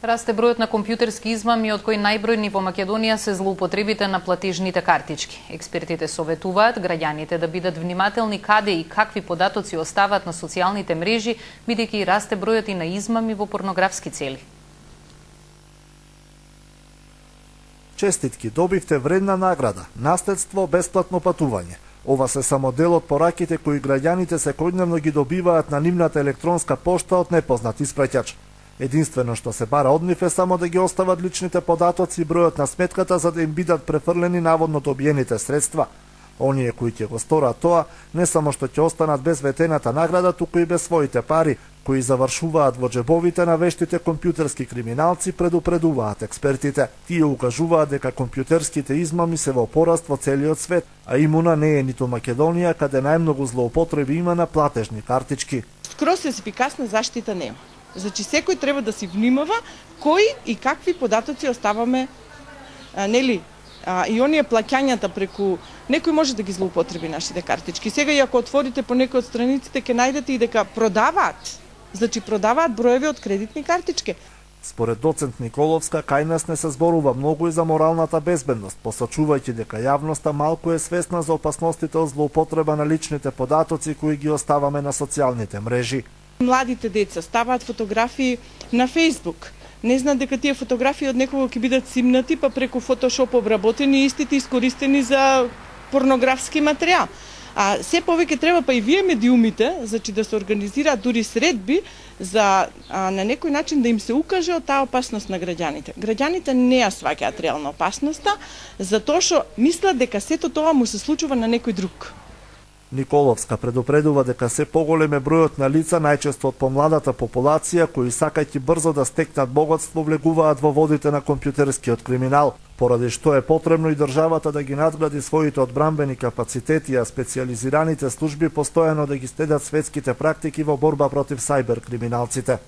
Расте бројот на компјутерски измами, од кои најбројни во Македонија се злоупотребите на платежните картички. Експертите советуваат граѓаните да бидат внимателни каде и какви податоци остават на социјалните мрежи, бидејќи расте бројот и на измами во порнографски цели. Честитки, добивте вредна награда, наследство, бесплатно патување. Ова се само дел од пораките кои граѓаните секојдневно ги добиваат на нивната електронска пошта од непознат испраќач. Единствено што се бара од нив е само да ги остават личните податоци и бројот на сметката за да им бидат префрлени наводно добиените средства. Оние кои ќе го сторат тоа, не само што ќе останат без ветената награда, туку и без своите пари, кои завршуваат во џебовите на вештите компјутерски криминалци, предупредуваат експертите. Тие укажуваат дека компјутерските измами се во пораст во целиот свет, а имуна не е ниту Македонија, каде најмногу злоупотреби има на платежни картички. Скроз ефикасна заштита нема. Значи секој треба да си внимава кои и какви податоци оставаме, нели, и оние плаќањата преку некој може да ги злоупотреби нашите картички. Сега и ако отворите по некој од страниците ќе најдете и дека продаваат, значи продаваат броеви од кредитни картички. Според доцент Николовска, кај нас не се зборува многу и за моралната безбедност, посочувајќи дека јавноста малку е свесна за опасностите од злоупотреба на личните податоци кои ги оставаме на социјалните мрежи. Младите деца ставаат фотографии на Facebook. Не знаат дека тие фотографии од некого ќе бидат симнати, па преку Photoshop обработени, истите искористени за порнографски материјал. А се повеќе треба па и вие медиумите, значи да се организираат дури средби за на некој начин да им се укаже од таа опасност на граѓаните. Граѓаните не ја сваќаат реална опасноста, затоа што мислат дека сето тоа му се случува на некој друг. Николовска предупредува дека се поголем е бројот на лица, најчесто од помладата популација, кои сакајќи брзо да стекнат богатство, влегуваат во водите на компјутерскиот криминал, поради што е потребно и државата да ги надгради своите одбранбени капацитети, а специјализираните служби постојано да ги следат светските практики во борба против сајбер криминалците.